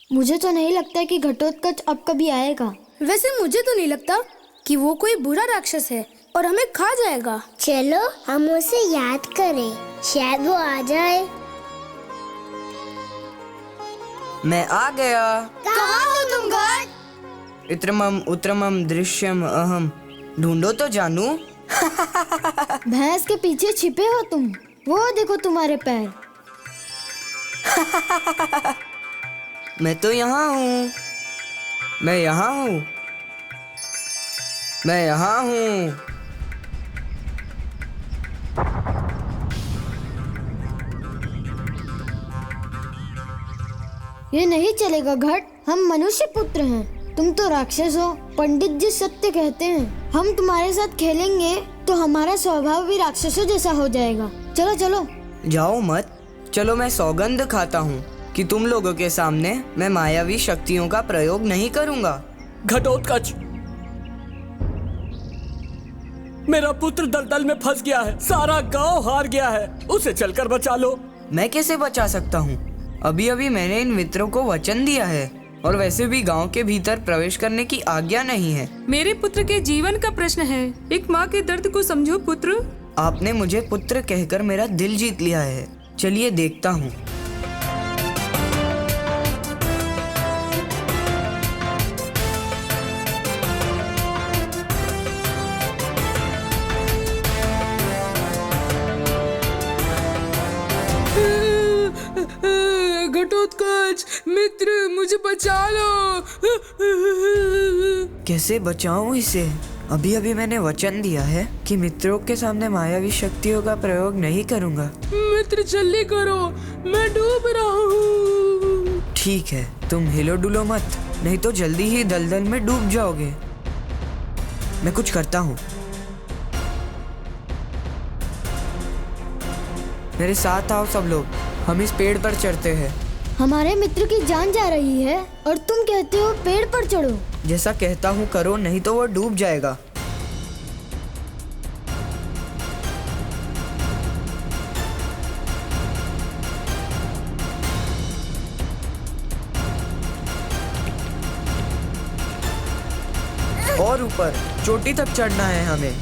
मुझे तो नहीं लगता कि घटोत्कच अब कभी आएगा। वैसे मुझे तो नहीं लगता कि वो कोई बुरा राक्षस है और हमें खा जाएगा। चलो हम उसे याद करें, शायद वो आ जाए। मैं आ गया। कहाँ हो तुम घट? इत्रमम उत्रमम दृश्यम अहम। ढूंढो तो जानू। भैंस के पीछे छिपे हो तुम। वो देखो तुम्हारे पैर। मैं तो यहाँ हूँ। मैं यहाँ हूँ। मैं यहाँ हूँ। ये नहीं चलेगा घट, हम मनुष्य पुत्र हैं, तुम तो राक्षस हो। पंडित जी सत्य कहते हैं, हम तुम्हारे साथ खेलेंगे तो हमारा स्वभाव भी राक्षसों जैसा हो जाएगा। चलो चलो। जाओ मत। चलो मैं सौगंध खाता हूँ कि तुम लोगों के सामने मैं मायावी शक्तियों का प्रयोग नहीं करूँगा। घटोत्कच, मेरा पुत्र दलदल में फंस गया है। सारा गांव हार गया है। उसे चलकर बचा लो। मैं कैसे बचा सकता हूँ? अभी अभी मैंने इन मित्रों को वचन दिया है और वैसे भी गांव के भीतर प्रवेश करने की आज्ञा नहीं है। मेरे पुत्र के जीवन का प्रश्न है। एक माँ के दर्द को समझो पुत्र। आपने मुझे पुत्र कहकर मेरा दिल जीत लिया है। चलिए देखता हूँ। घटोत्कच मित्र, मुझे बचा लो। कैसे बचाऊं इसे? अभी अभी मैंने वचन दिया है कि मित्रों के सामने मायावी शक्तियों का प्रयोग नहीं करूंगा। मित्र जल्दी करो, मैं डूब रहा हूँ। ठीक है, तुम हिलो डुलो मत, नहीं तो जल्दी ही दलदल में डूब जाओगे। मैं कुछ करता हूँ। मेरे साथ आओ सब लोग, हम इस पेड़ पर चढ़ते हैं। हमारे मित्र की जान जा रही है और तुम कहते हो पेड़ पर चढ़ो। जैसा कहता हूँ करो, नहीं तो वो डूब जाएगा। और ऊपर चोटी तक चढ़ना है हमें।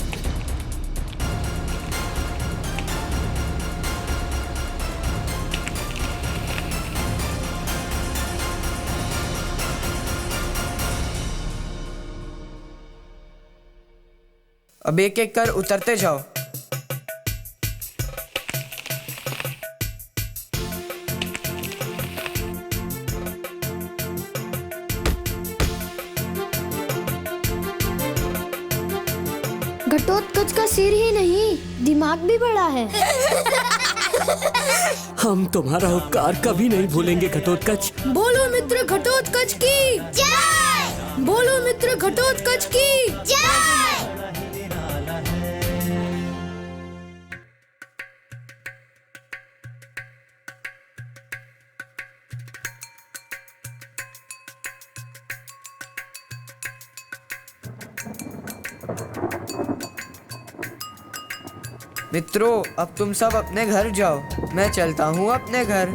अब एक एक कर उतरते जाओ। घटोत्कच का सिर ही नहीं, दिमाग भी बड़ा है। हम तुम्हारा उपकार कभी नहीं भूलेंगे घटोत्कच। बोलो मित्र घटोत्कच की जय! बोलो मित्र घटोत्कच की जय! मित्रों, अब तुम सब अपने घर जाओ, मैं चलता हूँ अपने घर।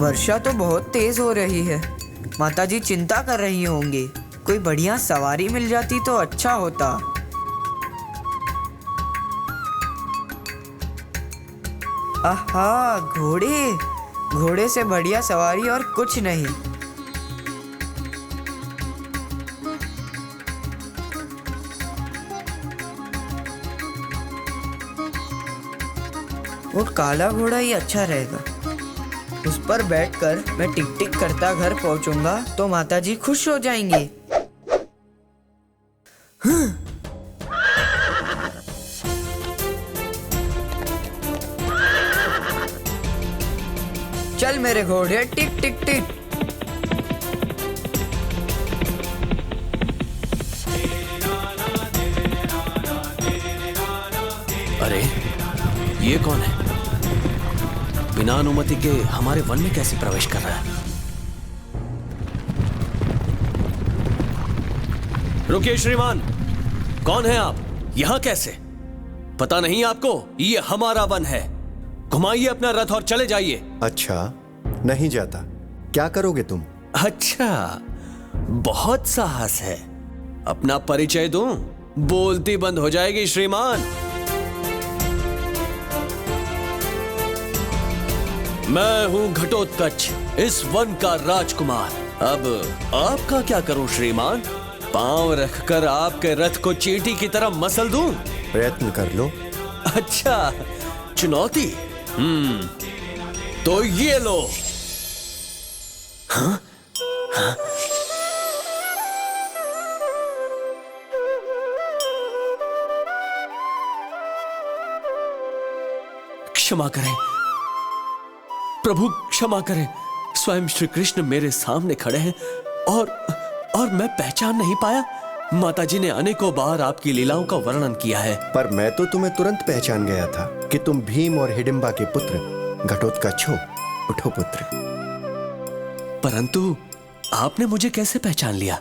वर्षा तो बहुत तेज हो रही है। माताजी चिंता कर रही होंगी। कोई बढ़िया सवारी मिल जाती तो अच्छा होता। आहा, घोड़े। घोड़े से बढ़िया सवारी और कुछ नहीं। वो काला घोड़ा ही अच्छा रहेगा। उस पर बैठकर मैं टिक टिक करता घर पहुंचूंगा तो माताजी खुश हो जाएंगी। चल मेरे घोड़े, टिक टिक टिक। अरे ये कौन है? बिना अनुमति के हमारे वन में कैसे प्रवेश कर रहा है? रुकिए श्रीमान, कौन है आप? यहाँ कैसे? पता नहीं आपको, ये हमारा वन है। घुमाइए अपना रथ और चले जाइए। अच्छा, नहीं जाता। क्या करोगे तुम? अच्छा, बहुत साहस है। अपना परिचय दूं? बोलती बंद हो जाएगी श्रीमान। मैं हूं घटोत्कच, इस वन का राजकुमार। अब आपका क्या करूं श्रीमान? पांव रखकर आपके रथ को चींटी की तरह मसल दूं? प्रयत्न कर लो। अच्छा, चुनौती। तो ये लो। हाँ? हाँ? क्षमा करें प्रभु, क्षमा करें। स्वयं श्री कृष्ण मेरे सामने खड़े हैं और मैं पहचान नहीं पाया। माताजी ने अनेकों बार आपकी लीलाओं का वर्णन किया है। पर मैं तो तुम्हें तुरंत पहचान गया था कि तुम भीम और हिडिंबा के पुत्र घटोत्कच हो। उठो पुत्र। परंतु आपने मुझे कैसे पहचान लिया?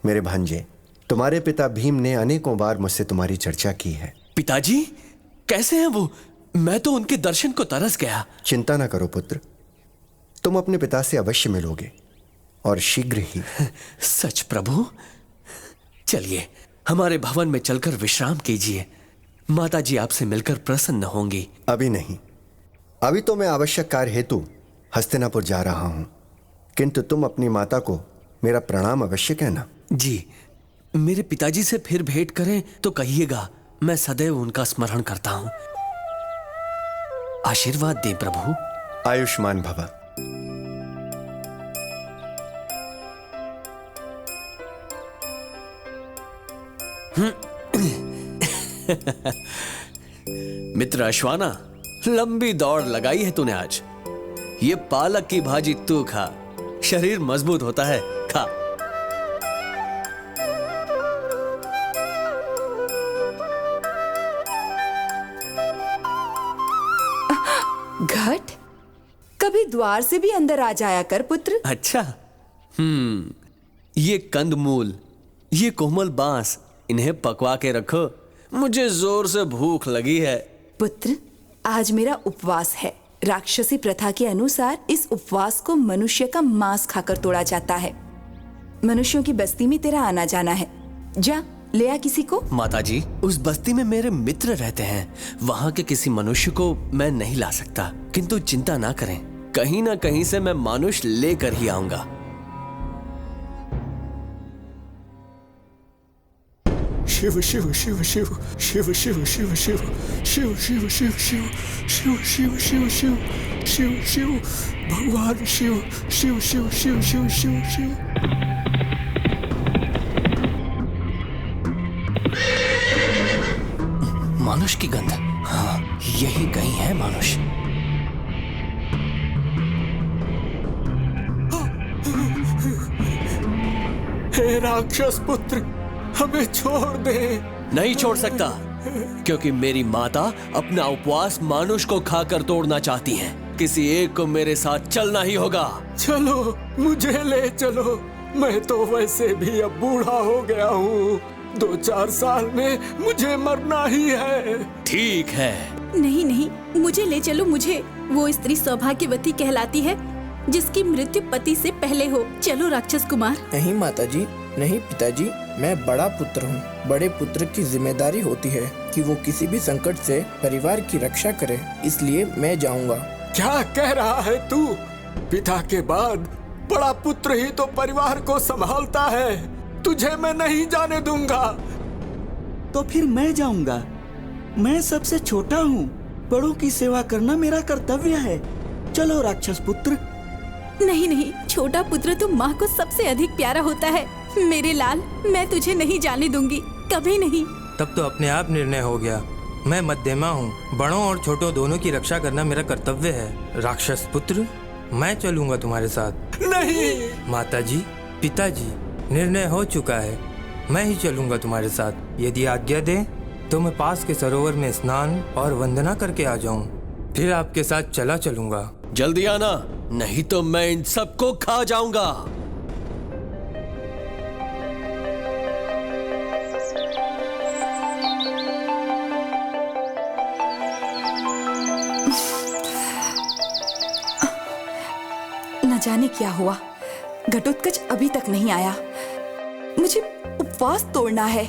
मेरे भांजे, तुम्हारे पिता भीम ने अनेकों बार मुझसे तुम्हारी चर्चा की है। पिताजी कैसे हैं वो? मैं तो उनके दर्शन को तरस गया। चिंता ना करो पुत्र, तुम अपने पिता से अवश्य मिलोगे और शीघ्र ही। सच प्रभु? चलिए हमारे भवन में चलकर विश्राम कीजिए। माताजी आपसे मिलकर प्रसन्न होंगी। अभी नहीं, अभी तो मैं आवश्यक कार्य हेतु हस्तिनापुर जा रहा हूं, किंतु तुम अपनी माता को मेरा प्रणाम अवश्य कहना। जी, मेरे पिताजी से फिर भेंट करें तो कहिएगा, मैं सदैव उनका स्मरण करता हूं। आशीर्वाद दें प्रभु। आयुष्मान भव। मित्र अश्वाना, लंबी दौड़ लगाई है तूने आज। ये पालक की भाजी तू खा, शरीर मजबूत होता है। खा। घट, कभी द्वार से भी अंदर आ जाया कर पुत्र। अच्छा, ये कंदमूल, ये कोमल बांस, इन्हें पकवा के रखो, मुझे जोर से भूख लगी है। पुत्र, आज मेरा उपवास है। राक्षसी प्रथा के अनुसार इस उपवास को मनुष्य का मांस खाकर तोड़ा जाता है। मनुष्यों की बस्ती में तेरा आना जाना है, जा ले आ किसी को। माताजी, उस बस्ती में मेरे मित्र रहते हैं, वहां के किसी मनुष्य को मैं नहीं ला सकता। किंतु चिंता ना करें, कहीं ना कहीं से मैं मानुष लेकर ही आऊंगा। शिव शिव शिव शिव शिव शिव शिव शिव शिव शिव शिव शिव शिव शिव शिव शिव शिव शिव भगवान शिव शिव शिव शिव शिव शिव शिव। मानुष की गंध। हाँ, यही कहीं है मानुष। हे राक्षस पुत्र, हमें छोड़ दे। नहीं छोड़ सकता, क्योंकि मेरी माता अपना उपवास मानुष को खाकर तोड़ना चाहती हैं। किसी एक को मेरे साथ चलना ही होगा। चलो, मुझे ले चलो। मैं तो वैसे भी अब बूढ़ा हो गया हूँ। 2-4 साल में मुझे मरना ही है। ठीक है। नहीं नहीं, मुझे ले चलो, मुझे। वो स्त्री सौभाग्यवती कहलाती है जिसकी मृत्यु पति से पहले हो। चलो राक्षस कुमार। नहीं माताजी, नहीं पिताजी, मैं बड़ा पुत्र हूँ। बड़े पुत्र की जिम्मेदारी होती है कि वो किसी भी संकट से परिवार की रक्षा करे, इसलिए मैं जाऊँगा। क्या कह रहा है तू? पिता के बाद बड़ा पुत्र ही तो परिवार को संभालता है। तुझे मैं नहीं जाने दूंगा। तो फिर मैं जाऊंगा। मैं सबसे छोटा हूँ, बड़ों की सेवा करना मेरा कर्तव्य है। चलो राक्षस पुत्र। नहीं नहीं, छोटा पुत्र तो माँ को सबसे अधिक प्यारा होता है। मेरे लाल, मैं तुझे नहीं जाने दूंगी, कभी नहीं। तब तो अपने आप निर्णय हो गया। मैं मध्यमा हूँ, बड़ों और छोटों दोनों की रक्षा करना मेरा कर्तव्य है। राक्षस पुत्र, मैं चलूंगा तुम्हारे साथ। नहीं। माताजी, पिताजी, निर्णय हो चुका है, मैं ही चलूंगा तुम्हारे साथ। यदि आज्ञा दें तो मैं पास के सरोवर में स्नान और वंदना करके आ जाऊं, फिर आपके साथ चला चलूंगा। जल्दी आना, नहीं तो मैं इन सबको खा जाऊंगा। जाने क्या हुआ, घटोत्कच अभी तक नहीं आया। मुझे उपवास तोड़ना है।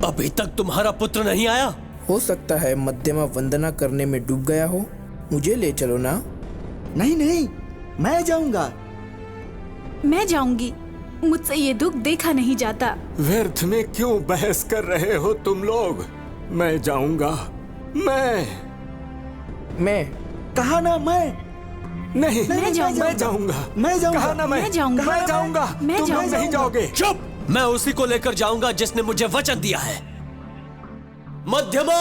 अभी तक तुम्हारा पुत्र नहीं आया? हो सकता है मध्यमा वंदना करने में डूब गया हो। मुझे ले चलो ना। नहीं नहीं, मैं जाऊंगा। मैं जाऊंगी, मुझसे ये दुख देखा नहीं जाता। व्यर्थ में क्यों बहस कर रहे हो तुम लोग? मैं जाऊंगा। मैं कहा ना मैं नहीं, मैं जाऊंगा। मैं जाऊंगा। मैं जाऊंगा। कहा ना मैं जाऊंगा। मैं जाऊंगा। मैं तुम जाऊंगा। नहीं जाओगे। चुप! मैं उसी को लेकर जाऊंगा जिसने मुझे वचन दिया है। मध्यमा!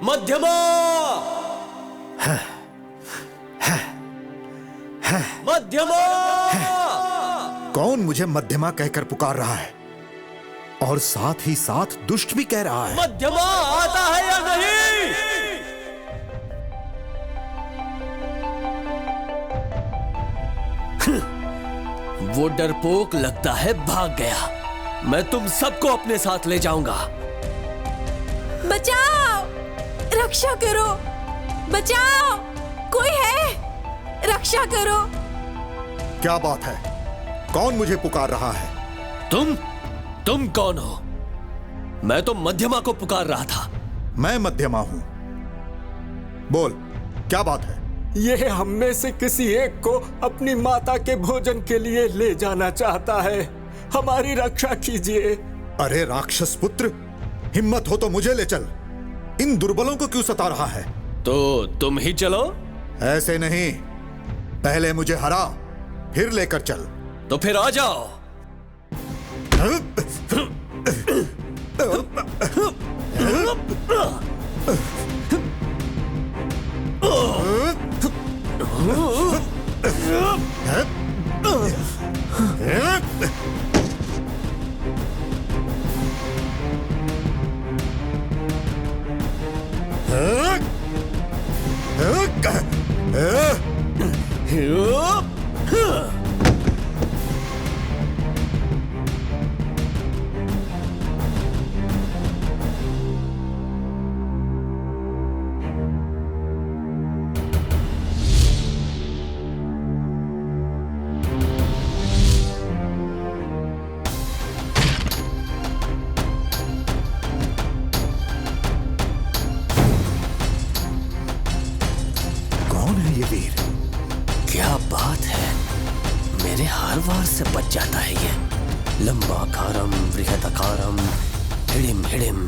मध्यमा! मध्यमा! कौन मुझे मध्यमा कहकर पुकार रहा है और साथ ही साथ दुष्ट भी कह रहा है? मध्यमा आता है या नहीं? वो डरपोक लगता है भाग गया। मैं तुम सबको अपने साथ ले जाऊंगा। बचाओ, रक्षा करो, बचाओ, कोई है, रक्षा करो। क्या बात है? कौन मुझे पुकार रहा है? तुम कौन हो? मैं तो मध्यमा को पुकार रहा था। मैं मध्यमा हूं। बोल, क्या बात है? ये हम में से किसी एक को अपनी माता के भोजन के लिए ले जाना चाहता है। हमारी रक्षा कीजिए। अरे राक्षस पुत्र, हिम्मत हो तो मुझे ले चल। इन दुर्बलों को क्यों सता रहा है? तो तुम ही चलो। ऐसे नहीं, पहले मुझे हरा, फिर लेकर चल। तो फिर आ जाओ। क्या बात है, मेरे हर वार से बच जाता है ये। लंबाकारम बृहदाकारम हिडिम हिडिम।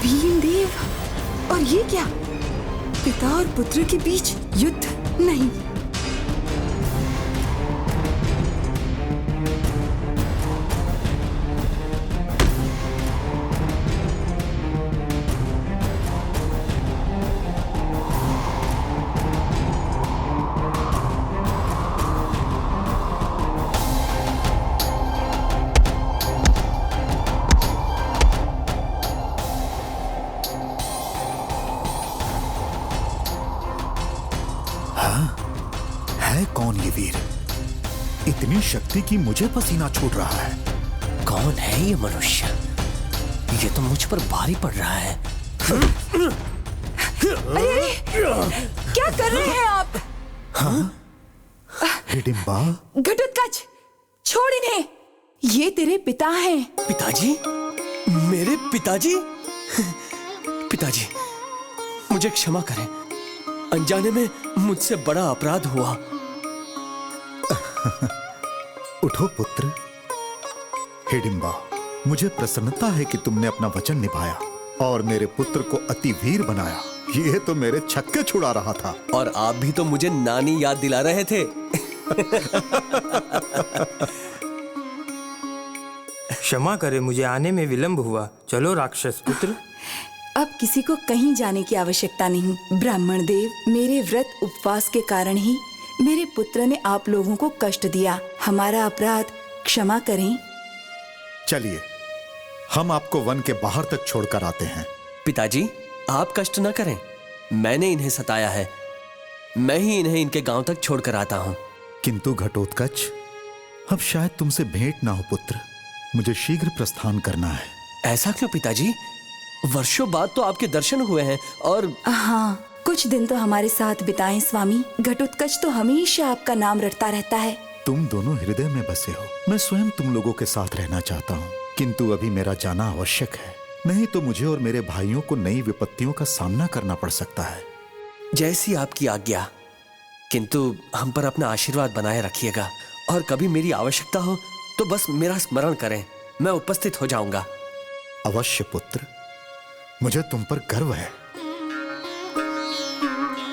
भीमदेव, और ये क्या? पिता और पुत्र के बीच युद्ध? नहीं। कौन ये वीर? इतनी शक्ति की मुझे पसीना छूट रहा है। कौन है ये मनुष्य? ये तो मुझ पर भारी पड़ रहा है। अरे, क्या कर रहे हैं आप? हाँ? हिडिंबा? घटोत्कच, छोड़ इन्हें। ये तेरे पिता हैं। पिताजी? मेरे पिताजी? पिताजी, मुझे क्षमा करें। अनजाने में मुझसे बड़ा अपराध हुआ। उठो पुत्र। हिडिंबा, मुझे प्रसन्नता है कि तुमने अपना वचन निभाया और मेरे पुत्र को अति वीर बनाया। ये तो मेरे छक्के छुड़ा रहा था। और आप भी तो मुझे नानी याद दिला रहे थे। क्षमा करे, मुझे आने में विलंब हुआ। चलो राक्षस पुत्र। अब किसी को कहीं जाने की आवश्यकता नहीं। ब्राह्मण देव, मेरे व्रत उपवास के कारण ही मेरे पुत्र ने आप लोगों को कष्ट दिया। हमारा अपराध क्षमा करें। चलिए, हम आपको वन के बाहर तक छोड़कर आते हैं। पिताजी, आप कष्ट न करें। मैंने इन्हें सताया है। मैं ही इन्हें इनके गांव तक छोड़कर आता हूं। किंतु घटोत्कच, अब शायद तुमसे भेंट ना हो पुत्र। मुझे शीघ्र प्रस्थान करना है। ऐसा क्यों पिताजी? वर्षों बाद तो आपके दर्शन हुए हैं और हाँ, कुछ दिन तो हमारे साथ बिताएं स्वामी। घटोत्कच तो हमेशा आपका नाम रटता रहता है। तुम दोनों हृदय में बसे हो। मैं स्वयं तुम लोगों के साथ रहना चाहता हूँ, किंतु अभी मेरा जाना आवश्यक है। नहीं तो मुझे और मेरे भाइयों को नई विपत्तियों का सामना करना पड़ सकता है। जैसी आपकी आज्ञा, किंतु हम पर अपना आशीर्वाद बनाए रखिएगा और कभी मेरी आवश्यकता हो तो बस मेरा स्मरण करें, मैं उपस्थित हो जाऊंगा। अवश्य पुत्र, मुझे तुम पर गर्व है।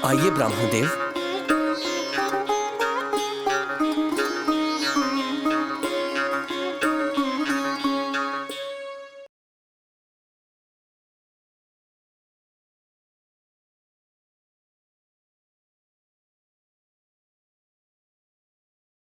आइए ब्राह्मण देव।